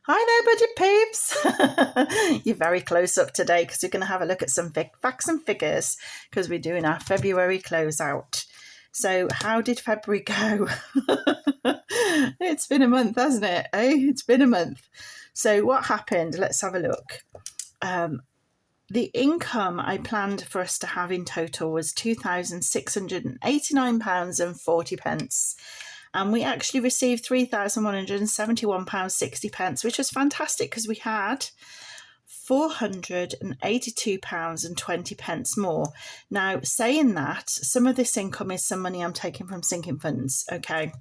Hi there, budget peeps. You're very close up today because we're going to have a look at some facts and figures because we're doing our February closeout. So how did February go? It's been a month, hasn't it? It's been a month. So what happened? Let's have a look. The income I planned for us to have in total was £2,689.40. And we actually received £3,171.60, which was fantastic because we had £482.20 more. Now, saying that, some of this income is some money I'm taking from sinking funds, okay?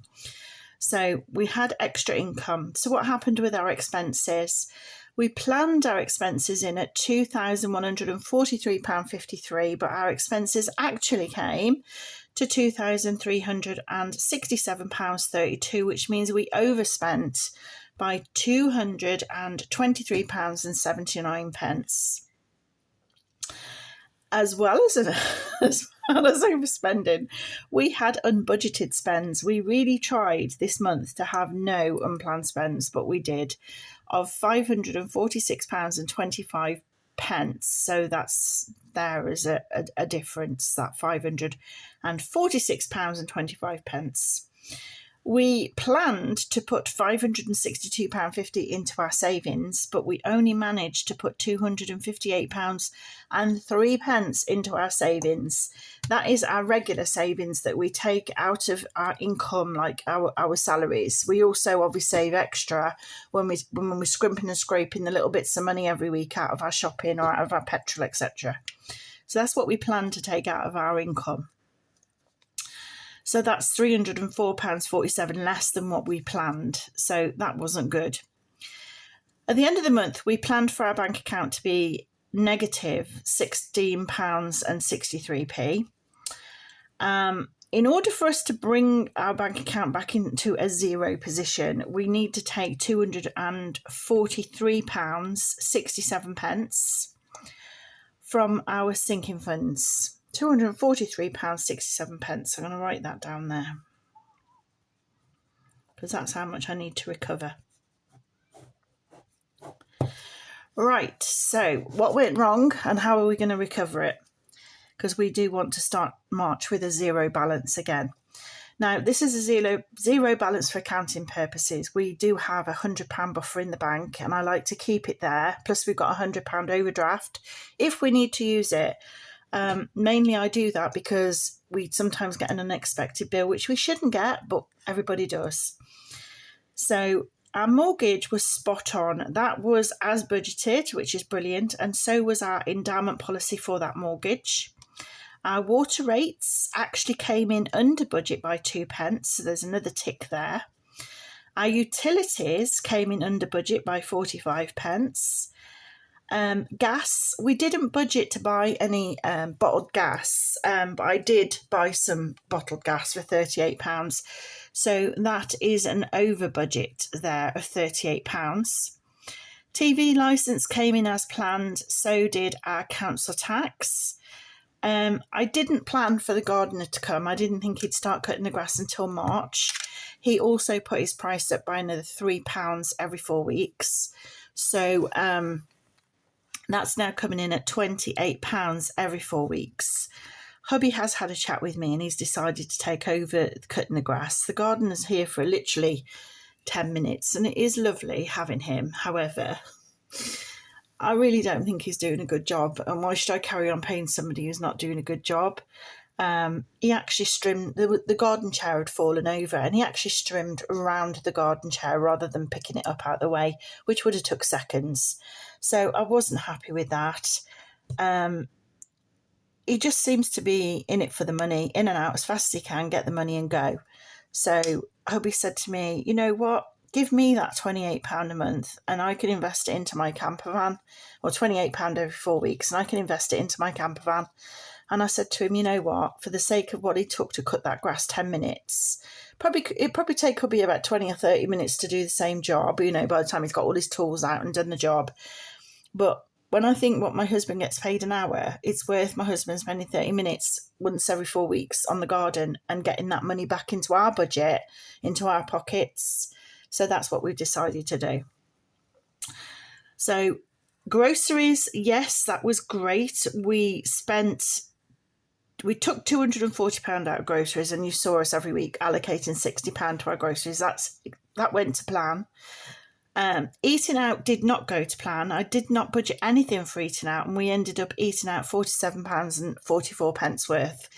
So we had extra income. So what happened with our expenses? We planned our expenses in at £2,143.53, but our expenses actually came to £2,367.32, which means we overspent by £223.79. As well as overspending, we had unbudgeted spends. We really tried this month to have no unplanned spends, but we did, of £546.25. So there is a difference, that £546.25. We planned to put £562.50 into our savings, but we only managed to put £258.03 into our savings. That is our regular savings that we take out of our income, like our salaries. We also obviously save extra when we're scrimping and scraping the little bits of money every week out of our shopping or out of our petrol, etc. So that's what we plan to take out of our income. So that's £304.47 less than what we planned. So that wasn't good. At the end of the month, we planned for our bank account to be negative £16.63. In order for us to bring our bank account back into a zero position, we need to take £243.67 from our sinking funds. £243.67. I'm going to write that down there because that's how much I need to recover. Right, so what went wrong and how are we going to recover it? Because we do want to start March with a zero balance again. Now, this is a zero balance for accounting purposes. We do have a £100 buffer in the bank and I like to keep it there. Plus we've got a £100 overdraft if we need to use it. Mainly I do that because we sometimes get an unexpected bill, which we shouldn't get, but everybody does. So our mortgage was spot on. That was as budgeted, which is brilliant. And so was our endowment policy for that mortgage. Our water rates actually came in under budget by 2p, so there's another tick there. Our utilities came in under budget by 45p. Gas, we didn't budget to buy any bottled gas, but I did buy some bottled gas for £38. So that is an over budget there of £38. TV licence came in as planned, so did our council tax. I didn't plan for the gardener to come. I didn't think he'd start cutting the grass until March. He also put his price up by another £3 every 4 weeks. So that's now coming in at £28 every 4 weeks. Hubby has had a chat with me and he's decided to take over cutting the grass. The gardener's here for literally 10 minutes and it is lovely having him. However, I really don't think he's doing a good job. And why should I carry on paying somebody who's not doing a good job? He actually trimmed, the garden chair had fallen over and he actually trimmed around the garden chair rather than picking it up out of the way, which would have took seconds. So I wasn't happy with that. He just seems to be in it for the money, in and out as fast as he can, get the money and go. So Hubby said to me, you know what? Give me that £28 a month and I can invest it into my camper van, or £28 every 4 weeks, and I can invest it into my camper van. And I said to him, you know what, for the sake of what it took to cut that grass 10 minutes, it'd probably take Hubby about 20 or 30 minutes to do the same job, you know, by the time he's got all his tools out and done the job. But when I think what my husband gets paid an hour, it's worth my husband spending 30 minutes once every 4 weeks on the garden and getting that money back into our budget, into our pockets. So that's what we've decided to do. So groceries, yes, that was great. We took £240 out of groceries, and you saw us every week allocating £60 to our groceries. That went to plan. Eating out did not go to plan. I did not budget anything for eating out, and we ended up eating out £47.44 worth.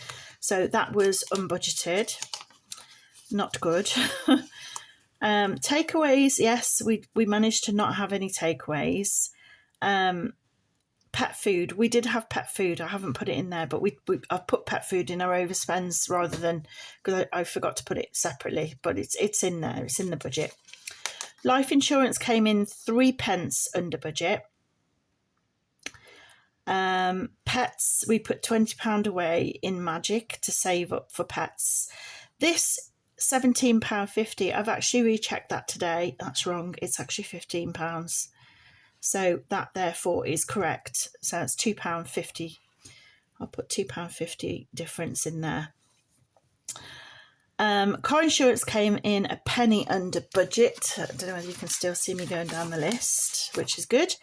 So that was unbudgeted. Not good. Takeaways, yes, we managed to not have any takeaways. Pet food, we did have pet food. I haven't put it in there, but I've put pet food in our overspends rather than, because I forgot to put it separately, but it's in there. It's in the budget. Life insurance came in 3p under budget. Pets, we put £20 away in Magic to save up for pets. This £17.50, I've actually rechecked that today. That's wrong. It's actually £15. So that therefore is correct. So it's £2.50. I'll put £2.50 difference in there. Car insurance came in a penny under budget. I don't know whether you can still see me going down the list, which is good.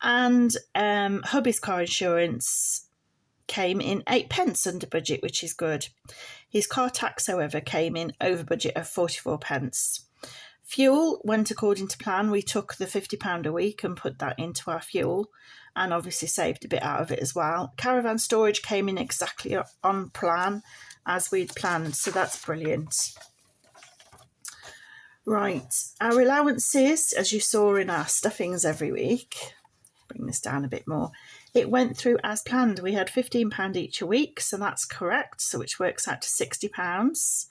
And hubby's car insurance came in 8p under budget, which is good. His car tax, however, came in over budget of 44p. Fuel went according to plan. We took the £50 a week and put that into our fuel, and obviously saved a bit out of it as well. Caravan storage came in exactly on plan as we'd planned, so that's brilliant. Right, our allowances, as you saw in our stuffings every week, bring this down a bit more, it went through as planned. We had £15 each a week, so that's correct, so which works out to £60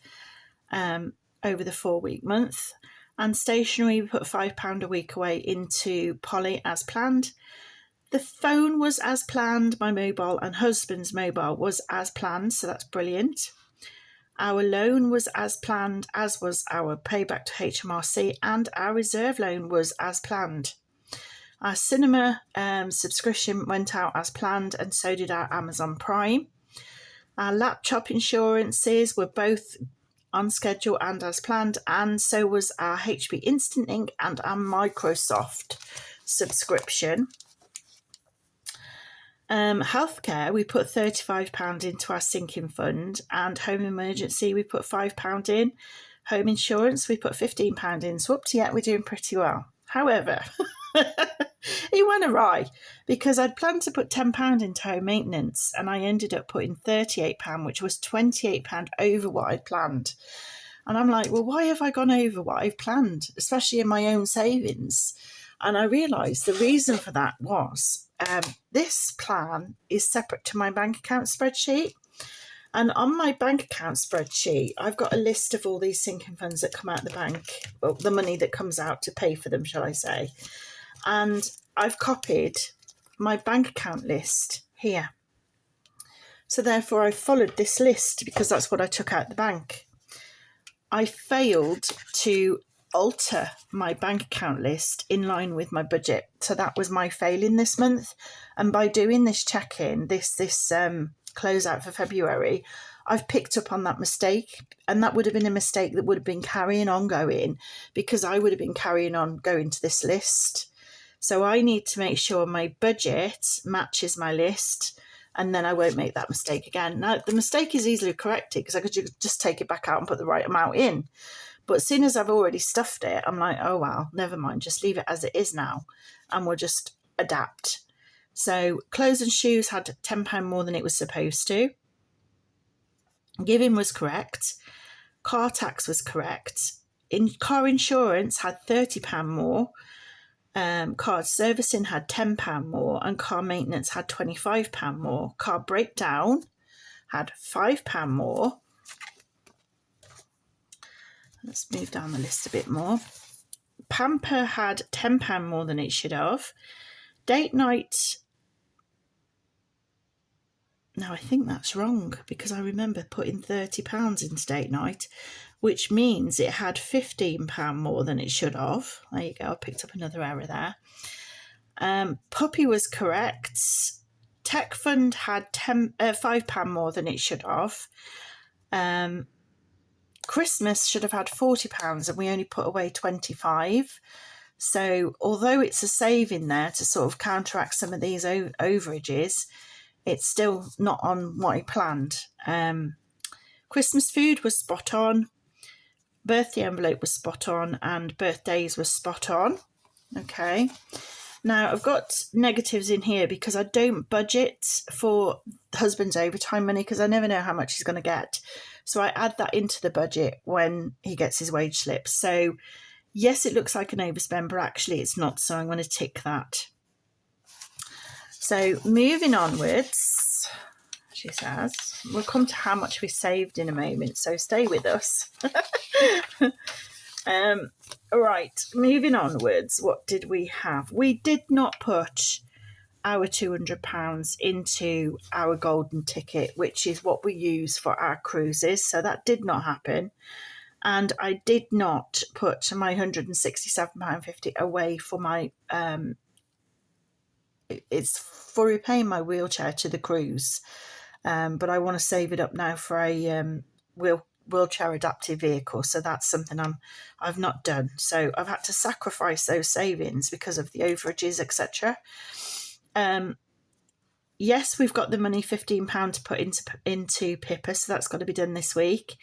over the 4-week month. And stationery, we put £5 a week away into Polly as planned. The phone was as planned, my mobile, and husband's mobile was as planned, so that's brilliant. Our loan was as planned, as was our payback to HMRC, and our reserve loan was as planned. Our cinema subscription went out as planned, and so did our Amazon Prime. Our laptop insurances were both on schedule and as planned, and so was our HP Instant Ink and our Microsoft subscription. Healthcare, we put £35 into our sinking fund, and home emergency, we put £5 in. Home insurance, we put £15 in. So up to yet, we're doing pretty well. However, it went awry because I'd planned to put £10 into home maintenance, and I ended up putting £38, which was £28 over what I'd planned. And I'm like, well, why have I gone over what I've planned, especially in my own savings? And I realised the reason for that was this plan is separate to my bank account spreadsheet. And on my bank account spreadsheet, I've got a list of all these sinking funds that come out of the bank, well, the money that comes out to pay for them, shall I say. And I've copied my bank account list here. So therefore, I followed this list because that's what I took out the bank. I failed to alter my bank account list in line with my budget. So that was my failing this month. And by doing this check-in, this closeout for February, I've picked up on that mistake, and that would have been a mistake that would have been carrying on going because I would have been carrying on going to this list. So I need to make sure my budget matches my list, and then I won't make that mistake again. Now, the mistake is easily corrected because I could just take it back out and put the right amount in. But as soon as I've already stuffed it, I'm like, oh, well, never mind. Just leave it as it is now, and we'll just adapt. So clothes and shoes had £10 more than it was supposed to. Giving was correct. Car tax was correct. Car insurance had £30 more. Car servicing had £10 more, and car maintenance had £25 more. Car breakdown had £5 more. Let's move down the list a bit more. Pamper had £10 more than it should have. Date night, now I think that's wrong because I remember putting £30 into date night, which means it had £15 more than it should have. There you go, I picked up another error there. Puppy was correct. Tech fund had £5 more than it should have. Christmas should have had £40 and we only put away £25. So although it's a saving there to sort of counteract some of these overages, it's still not on what I planned. Christmas food was spot on, birthday envelope was spot on, and birthdays was spot on. Okay. Now, I've got negatives in here because I don't budget for husband's overtime money because I never know how much he's going to get. So I add that into the budget when he gets his wage slip. So yes, it looks like an overspend, but actually it's not. So I'm going to tick that. So moving onwards, she says, we'll come to how much we saved in a moment. So stay with us. Right, moving onwards, what did we have? We did not put our £200 into our golden ticket, which is what we use for our cruises. So that did not happen. And I did not put my £167.50 away for my, it's for repaying my wheelchair to the cruise. But I want to save it up now for a wheelchair adaptive vehicle, so that's something I've not done. So I've had to sacrifice those savings because of the overages, etc. Yes, we've got the money, £15 to put into Pippa, so that's got to be done this week.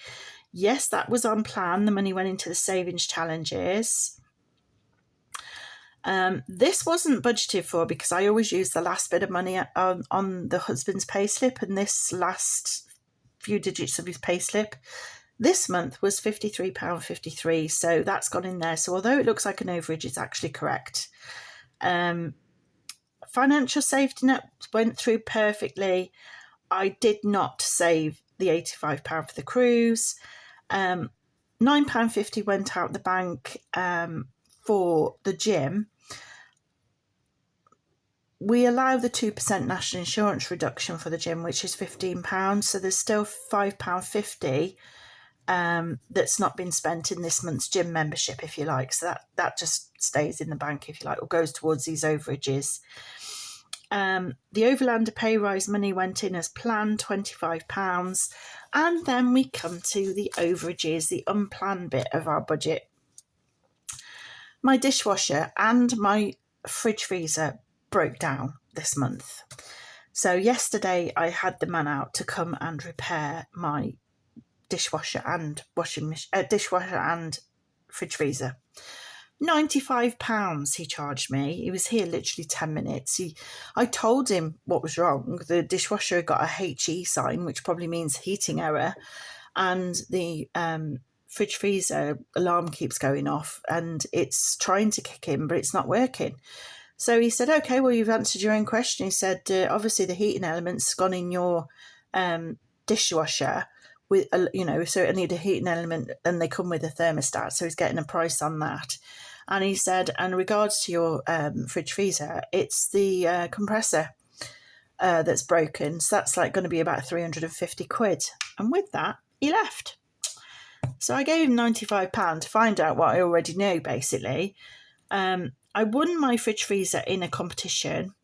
Yes, that was on plan. The money went into the savings challenges. This wasn't budgeted for because I always use the last bit of money on the husband's payslip, and this last few digits of his payslip this month was £53.53, so that's gone in there. So although it looks like an overage, it's actually correct. Financial safety net went through perfectly. I did not save the £85 for the cruise. £9.50 went out the bank for the gym. We allow the 2% national insurance reduction for the gym, which is £15. So there's still £5.50 that's not been spent in this month's gym membership, if you like. So that just stays in the bank, if you like, or goes towards these overages. The Overlander pay rise money went in as planned, £25. And then we come to the overages, the unplanned bit of our budget. My dishwasher and my fridge freezer broke down this month. So yesterday I had the man out to come and repair my dishwasher and dishwasher and fridge freezer. £95 he charged me. He was here literally 10 minutes. I told him what was wrong. The dishwasher got a HE sign, which probably means heating error, and the fridge freezer alarm keeps going off and it's trying to kick in, but it's not working. So he said, okay, well, you've answered your own question. He said, obviously the heating element's gone in your dishwasher with, so I need a heating element and they come with a thermostat. So he's getting a price on that. And he said, in regards to your fridge freezer, it's the compressor that's broken. So that's like going to be about £350. And with that, he left. So I gave him £95 to find out what I already knew, basically. I won my fridge freezer in a competition,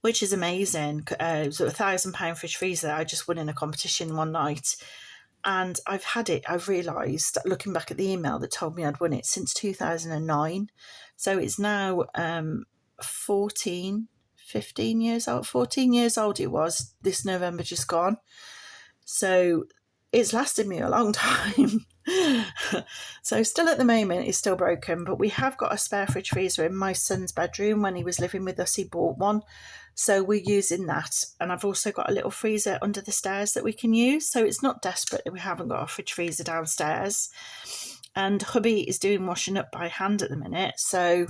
which is amazing. It was a £1,000 fridge freezer I just won in a competition one night. And I've had it, I've realised, looking back at the email that told me I'd won it, since 2009. So it's now 15 years old. 14 years old it was this November just gone. So it's lasted me a long time. So still at the moment it's still broken, but we have got a spare fridge freezer in my son's bedroom. When he was living with us, he bought one, so we're using that. And I've also got a little freezer under the stairs that we can use, so it's not desperate that we haven't got a fridge freezer downstairs. And hubby is doing washing up by hand at the minute, so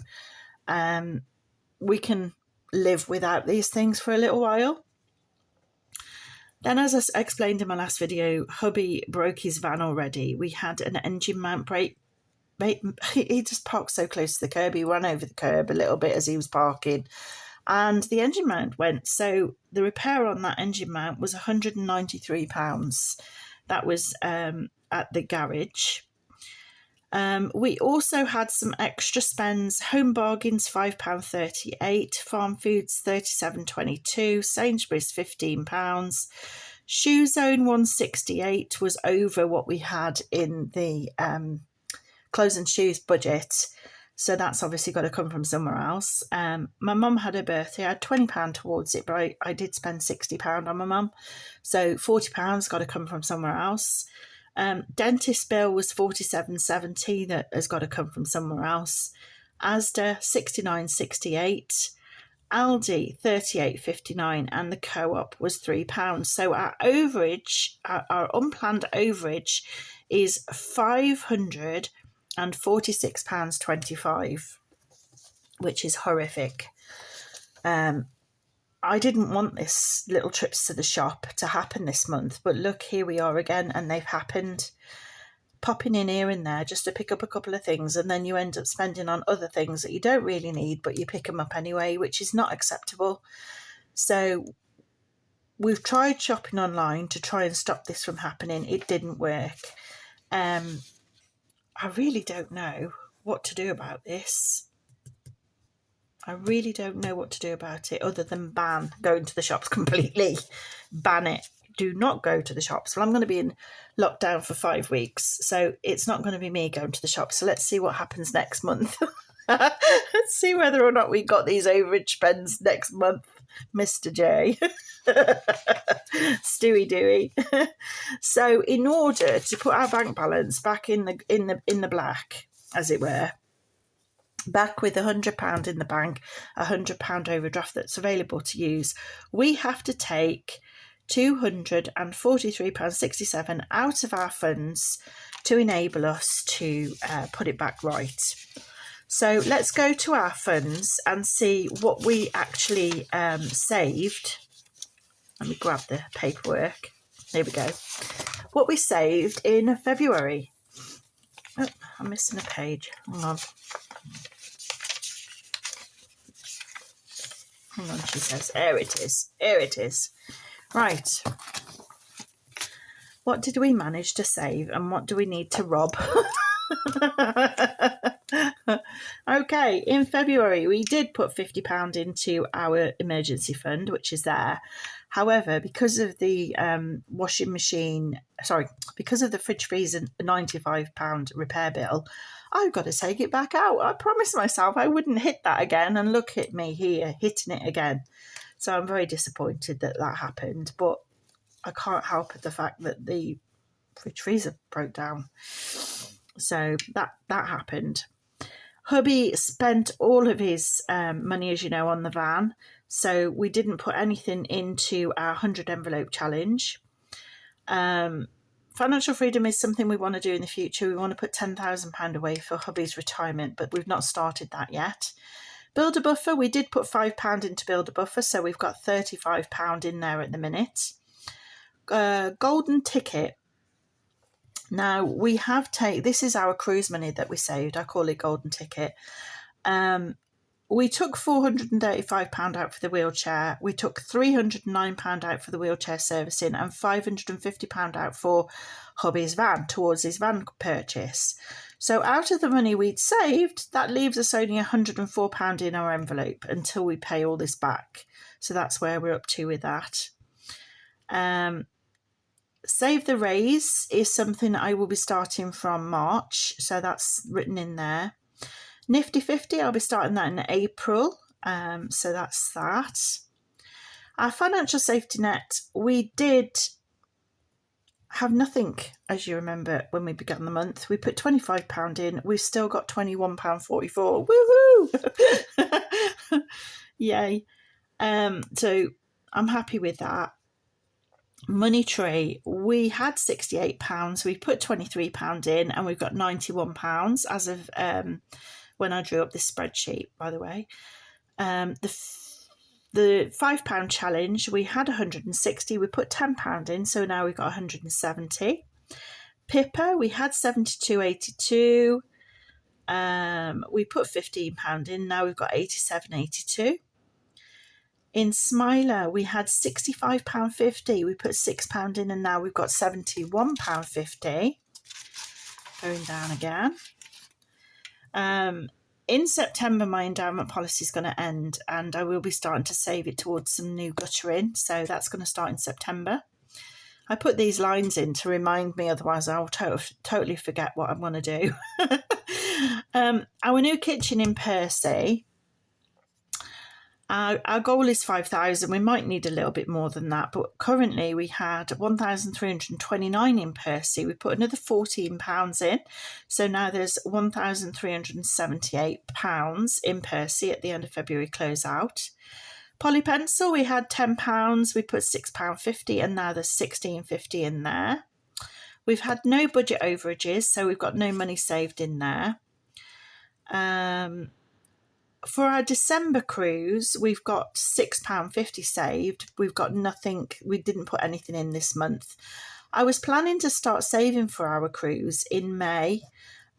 we can live without these things for a little while. Then, as I explained in my last video, hubby broke his van already. We had an engine mount break. He just parked so close to the curb. He ran over the curb a little bit as he was parking, and the engine mount went. So the repair on that engine mount was £193. That was at the garage. We also had some extra spends. Home Bargains £5.38, Farm Foods £37.22, Sainsbury's £15, Shoe Zone £168 was over what we had in the clothes and shoes budget. So that's obviously got to come from somewhere else. My mum had her birthday. I had £20 towards it, but I did spend £60 on my mum. So £40 got to come from somewhere else. Dentist bill was £47.70. That has got to come from somewhere else. Asda £69.68. Aldi £38.59, and the co-op was £3. So our overage, our unplanned overage, is £546.25, which is horrific. I didn't want this little trips to the shop to happen this month, but look, here we are again, and they've happened. Popping in here and there just to pick up a couple of things, and then you end up spending on other things that you don't really need, but you pick them up anyway, which is not acceptable. So we've tried shopping online to try and stop this from happening. It didn't work. I really don't know what to do about this. I really don't know what to do about it other than ban going to the shops completely. Ban it. Do not go to the shops. Well, I'm going to be in lockdown for 5 weeks, so it's not going to be me going to the shops. So let's see what happens next month. Let's see whether or not we got these overage spends next month, Mr. J. Stewie Dewey. So in order to put our bank balance back in the black, as it were, back with £100 in the bank, £100 overdraft that's available to use, we have to take £243.67 out of our funds to enable us to put it back right. So let's go to our funds and see what we actually saved. Let me grab the paperwork. Here we go. What we saved in February. Oh, I'm missing a page. Hang on. Hang on, she says. Here it is. Here it is. Right. What did we manage to save, and what do we need to rob? Okay, in February we did put £50 into our emergency fund, which is there. However, because of the because of the fridge freezer £95 repair bill, I've got to take it back out. I promised myself I wouldn't hit that again, and look at me here hitting it again. So I'm very disappointed that happened, but I can't help the fact that the fridge freezer broke down. So that happened. Hubby spent all of his money, as you know, on the van. So we didn't put anything into our 100 envelope challenge. Financial freedom is something we want to do in the future. We want to put £10,000 away for hubby's retirement, but we've not started that yet. Build a buffer, we did put £5 into build a buffer, so we've got £35 in there at the minute. Golden ticket. Now we have this is our cruise money that we saved. I call it golden ticket. We took £435 out for the wheelchair. We took £309 out for the wheelchair servicing and £550 out for hubby's van, towards his van purchase. So out of the money we'd saved, that leaves us only £104 in our envelope until we pay all this back. So that's where we're up to with that. Save the Raise is something I will be starting from March. So that's written in there. Nifty 50, I'll be starting that in April. So that's that. Our financial safety net, we did have nothing, as you remember, when we began the month. We put £25 in. We've still got £21.44. Woohoo! Yay. So I'm happy with that. Money Tree, we had £68. We put £23 in, and we've got £91 as of when I drew up this spreadsheet, by the way. The £5 challenge, we had 160. We put £10 in, so now we've got 170. Pippa, we had 72.82. We put £15 in, now we've got 87.82. In Smiler, we had £65.50. We put £6 in, and now we've got £71.50. Going down again. In September, my endowment policy is going to end, and I will be starting to save it towards some new guttering. So that's going to start in September. I put these lines in to remind me, otherwise I'll totally forget what I'm going to do. Our new kitchen in Percy, our goal is 5,000. We might need a little bit more than that, but currently we had 1,329 in Percy. We put another £14 in, so now there's £1,378 in Percy at the end of February closeout. Polypencil, we had £10. We put £6.50, and now there's £16.50 in there. We've had no budget overages, so we've got no money saved in there. For our December cruise, we've got £6.50 saved. We've got nothing, we didn't put anything in this month. I was planning to start saving for our cruise in May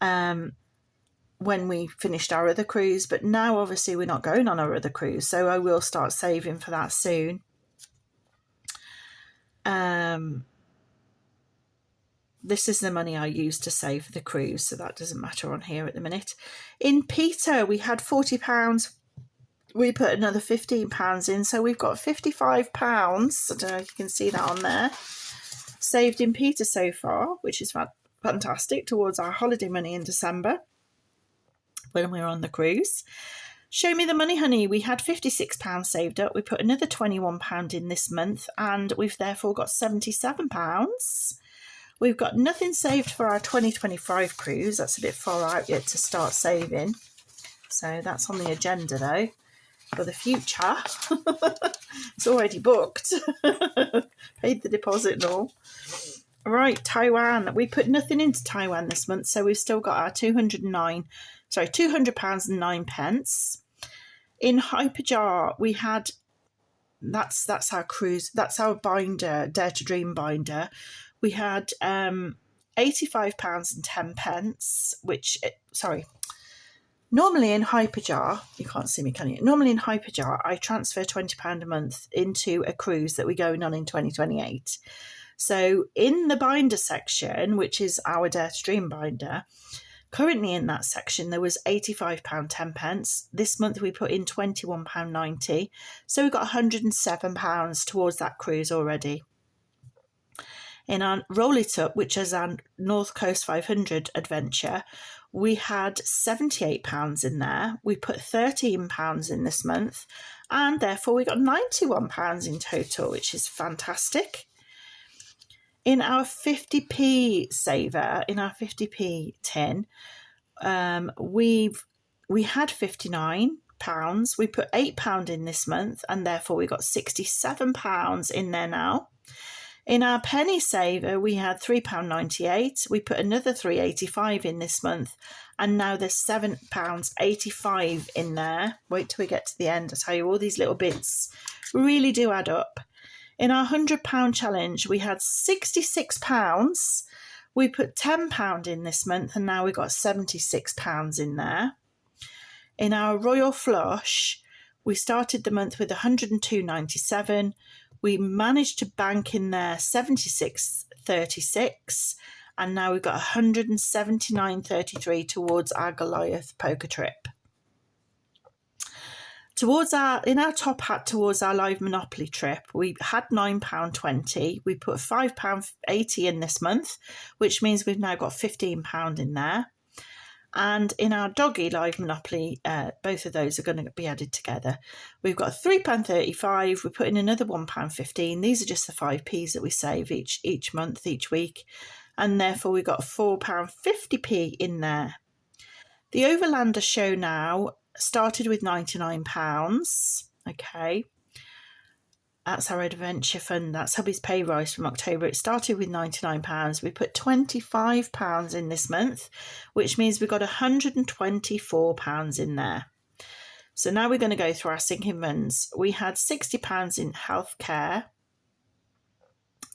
when we finished our other cruise, but now obviously we're not going on our other cruise, so I will start saving for that soon. This is the money I used to save for the cruise, so that doesn't matter on here at the minute. In Peter, we had £40. We put another £15 in, so we've got £55. I don't know if you can see that on there. Saved in Peter so far, which is fantastic, towards our holiday money in December when we were on the cruise. Show me the money, honey. We had £56 saved up. We put another £21 in this month, and we've therefore got £77. We've got nothing saved for our 2025 cruise. That's a bit far out yet to start saving. So that's on the agenda, though, for the future. It's already booked. Paid the deposit and all. Right, Taiwan. We put nothing into Taiwan this month, so we've still got our £200.09. In Hyperjar, we had... That's our cruise. That's our binder, Dare to Dream binder. We had £85.10, which, normally in Hyperjar, you can't see me, can you? Normally in Hyperjar, I transfer £20 a month into a cruise that we're going on in 2028. So in the binder section, which is our Dare to Dream binder, currently in that section, there was £85.10. This month we put in £21.90. So we've got £107 towards that cruise already. In our Roll It Up, which is our North Coast 500 adventure, we had £78 in there. We put £13 in this month, and therefore we got £91 in total, which is fantastic. In our 50p saver, in our 50p tin, we had £59. We put £8 in this month, and therefore we got £67 in there now. In our penny saver, we had £3.98. We put another £3.85 in this month, and now there's £7.85 in there. Wait till we get to the end. I tell you, all these little bits really do add up. In our £100 challenge, we had £66. We put £10 in this month, and now we've got £76 in there. In our Royal Flush, we started the month with £102.97. We managed to bank in there £76.36, and now we've got £179.33 towards our Goliath poker trip. In our top hat towards our live Monopoly trip, we had £9.20. We put £5.80 in this month, which means we've now got £15 in there. And in our Doggy live Monopoly, both of those are going to be added together. We've got £3.35. We put in another £1.15. These are just the 5p's that we save each month, each week. And therefore we've got £4.50p in there. The Overlander show now started with £99. Okay. That's our adventure fund. That's hubby's pay rise from October. It started with £99. We put £25 in this month, which means we've got £124 in there. So now we're going to go through our sinking funds. We had £60 in healthcare.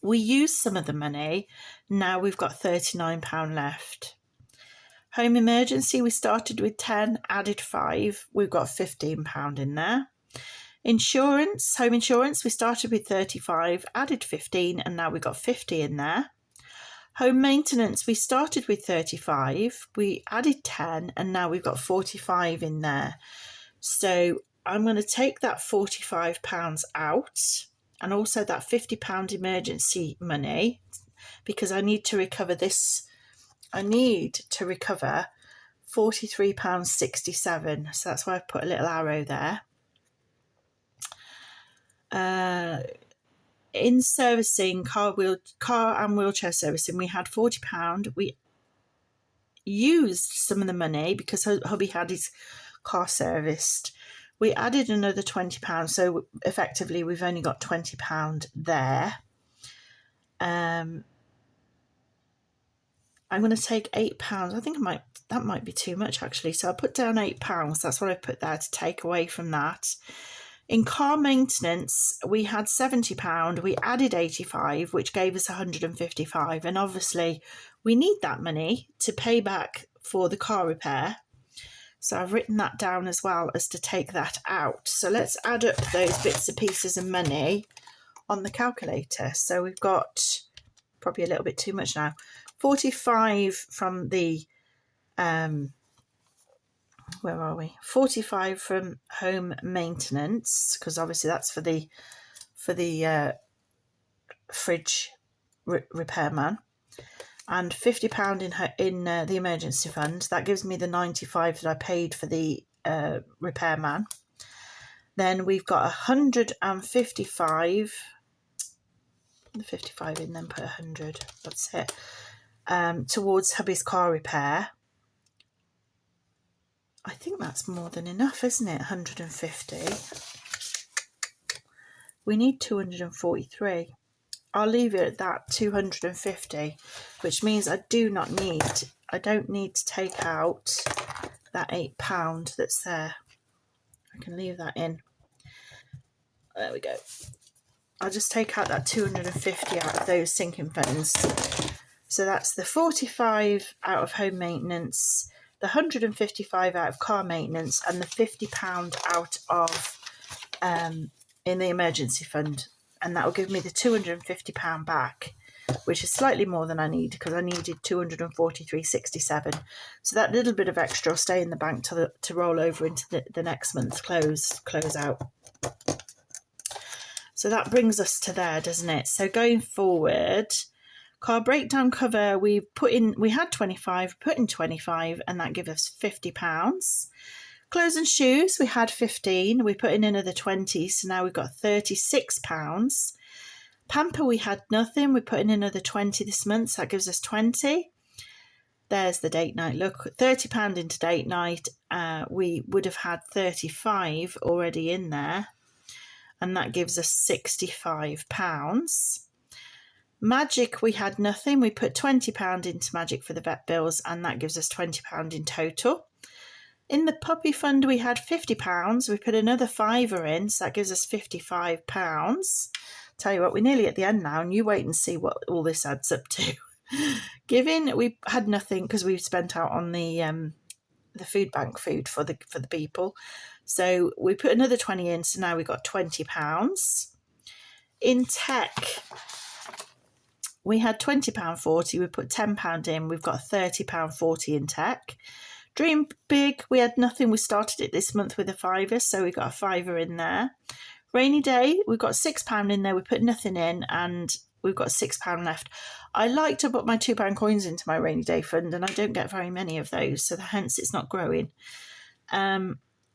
We used some of the money. Now we've got £39 left. Home emergency, we started with 10, added 5. We've got £15 in there. Insurance, home insurance, we started with 35, added 15, and now we've got 50 in there. Home maintenance, we started with 35, we added 10, and now we've got 45 in there. So I'm going to take that £45 out, and also that £50 emergency money, because I need to recover this. I need to recover £43.67. So that's why I've put a little arrow there. In servicing, car and wheelchair servicing, we had £40. We used some of the money because hubby had his car serviced. We added another £20, so effectively we've only got £20 there. I'm going to take £8. I think that might be too much actually. So I'll put down £8. That's what I put there to take away from that. In car maintenance, we had £70. We added 85, which gave us 155. And obviously, we need that money to pay back for the car repair. So I've written that down as well as to take that out. So let's add up those bits and pieces of money on the calculator. So we've got probably a little bit too much now. 45 from the where are we? 45 from home maintenance, because obviously that's for the fridge repairman, and £50 in the emergency fund. That gives me the 95 that I paid for the repairman. Then we've got 155. The 55 in, then put 100. That's it. Towards hubby's car repair. I think that's more than enough, isn't it? 150. We need 243. I'll leave it at that, 250, which means I don't need to take out that £8 that's there. I can leave that in. There we go. I'll just take out that 250 out of those sinking funds. So that's the 45 out of home maintenance, the 155 out of car maintenance, and the £50 out of in the emergency fund, and that will give me the £250 back, which is slightly more than I need because I needed 243.67. So that little bit of extra will stay in the bank to roll over into the next month's close out. So that brings us to there, doesn't it? So going forward, car breakdown cover, we had 25, put in 25, and that gives us £50. Clothes and shoes, we had 15, we put in another 20, so now we've got £36. Pamper, we had nothing, we put in another 20 this month, so that gives us 20. There's the date night. Look, £30 into date night, we would have had 35 already in there, and that gives us £65. Magic, we had nothing. We put £20 into Magic for the vet bills, and that gives us £20 in total. In the puppy fund, we had £50. We put another £5 in, so that gives us £55. Tell you what, we're nearly at the end now, and you wait and see what all this adds up to. Giving, we had nothing because we spent out on the food bank food for the people. So we put another 20 in, so now we've got £20. In tech, we had £20.40, we put £10 in, we've got £30.40 in tech. Dream big, we had nothing, we started it this month with a £5, so we got a £5 in there. Rainy day, we've got £6 in there, we put nothing in, and we've got £6 left. I like to put my £2 coins into my rainy day fund, and I don't get very many of those, so hence it's not growing.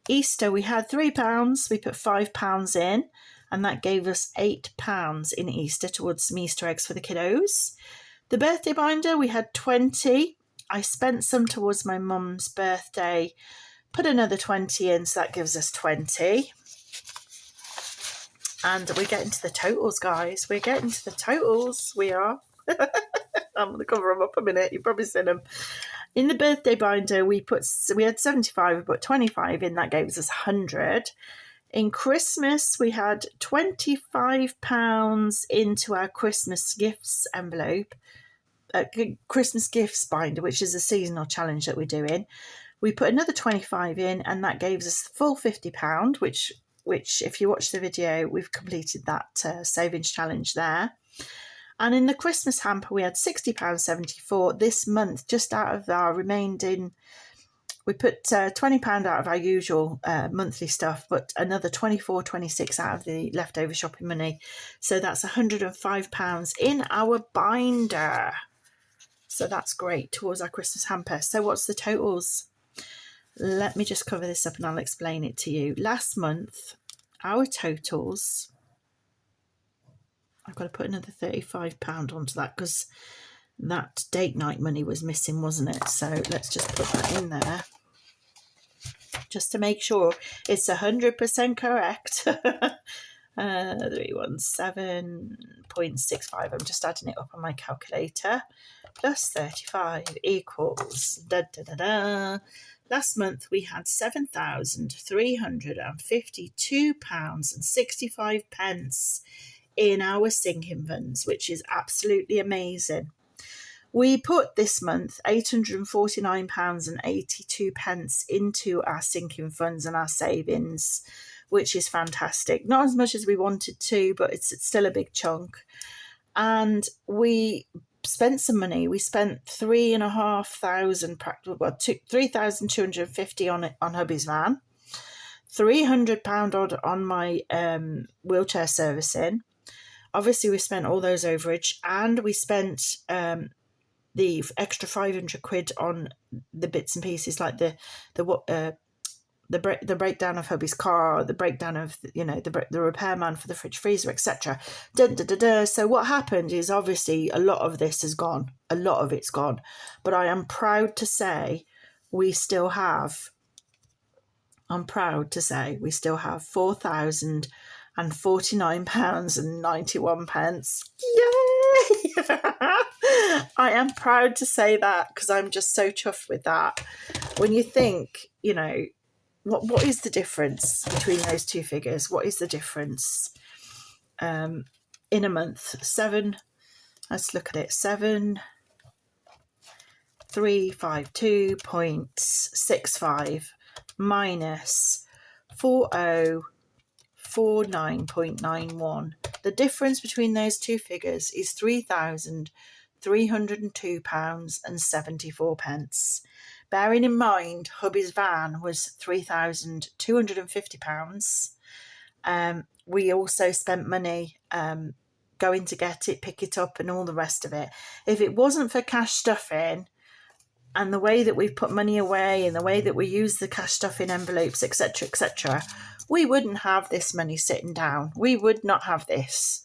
Easter, we had £3, we put £5 in, and that gave us £8 in Easter towards some Easter eggs for the kiddos. The birthday binder, we had 20. I spent some towards my mum's birthday, put another 20 in, so that gives us 20. And we're getting to the totals, guys. We're getting to the totals. We are. I'm going to cover them up a minute. You've probably seen them. In the birthday binder, we had 75, we put 25 in, that gave us 100. In Christmas, we had £25 into our Christmas gifts envelope, Christmas gifts binder, which is a seasonal challenge that we're doing. We put another 25 in, and that gave us the full £50, which if you watch the video, we've completed that savings challenge there. And in the Christmas hamper, we had £60.74 this month, just out of our remaining. We put £20 out of our usual monthly stuff, but another £24.26 out of the leftover shopping money. So that's £105 in our binder. So that's great towards our Christmas hamper. So what's the totals? let me just cover this up and I'll explain it to you. Last month, our totals, I've got to put another £35 onto that because that date night money was missing, wasn't it? So let's just put that in there just to make sure it's 100% correct. 317.65. I'm just adding it up on my calculator. Plus 35 equals da da da da. Last month we had £7,352.65 in our sinking funds, which is absolutely amazing. We put this month £849.82 into our sinking funds and our savings, which is fantastic. Not as much as we wanted to, but it's still a big chunk. And we spent some money. We spent £3,250 on hubby's van, £300 odd on my wheelchair servicing. Obviously, we spent all those overage, and we spent the extra £500 on the bits and pieces like the breakdown of hubby's car, the breakdown of the repairman for the fridge freezer, etc. So what happened is obviously a lot of this has gone. A lot of it's gone. But I am proud to say we still have £4,049.91. Yay! I am proud to say that because I'm just so chuffed with that. When you think, what is the difference between those two figures? What is the difference in a month? Let's look at it. 7,352.65 minus 4,049.91. The difference between those two figures is £3,302.74. Bearing in mind, hubby's van was £3,250. We also spent money going to get it, pick it up, and all the rest of it. If it wasn't for cash stuffing and the way that we've put money away and the way that we use the cash stuffing envelopes, etc., etc., we wouldn't have this money sitting down. We would not have this.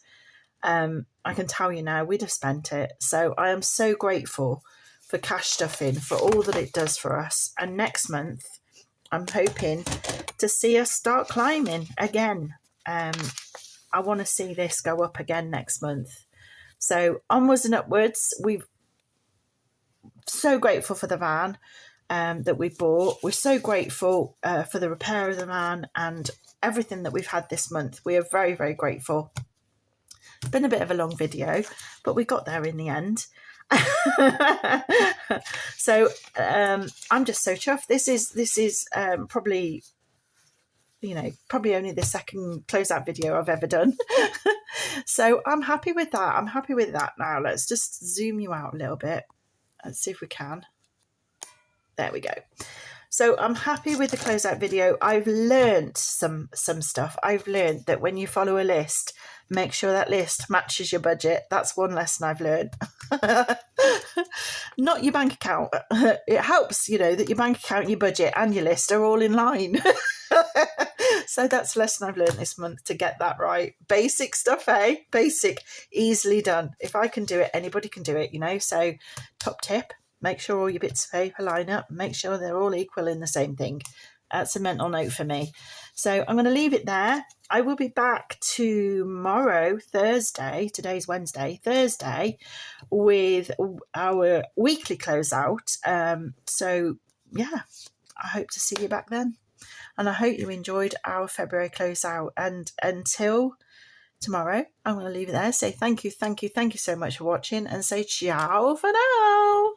I can tell you now, we'd have spent it. So I am so grateful for cash stuffing, for all that it does for us. And next month, I'm hoping to see us start climbing again. I want to see this go up again next month. So onwards and upwards. We're so grateful for the van that we bought. We're so grateful for the repair of the van and everything that we've had this month. We are very, very grateful. It's been a bit of a long video, but we got there in the end. So I'm just so chuffed. This is probably only the second closeout video I've ever done. So I'm happy with that. I'm happy with that now. Let's just zoom you out a little bit. Let's see if we can. There we go. So I'm happy with the closeout video. I've learned some stuff. I've learned that when you follow a list, make sure that list matches your budget. That's one lesson I've learned. Not your bank account. It helps, that your bank account, your budget and your list are all in line. So that's a lesson I've learned this month, to get that right. Basic stuff, eh? Basic, easily done. If I can do it, anybody can do it, So top tip. Make sure all your bits of paper line up. Make sure they're all equal in the same thing. That's a mental note for me. So I'm going to leave it there. I will be back tomorrow, Thursday. Today's Wednesday, Thursday, with our weekly closeout. So, yeah, I hope to see you back then. And I hope you enjoyed our February closeout. And until tomorrow, I'm going to leave it there. Say thank you so much for watching, and say ciao for now.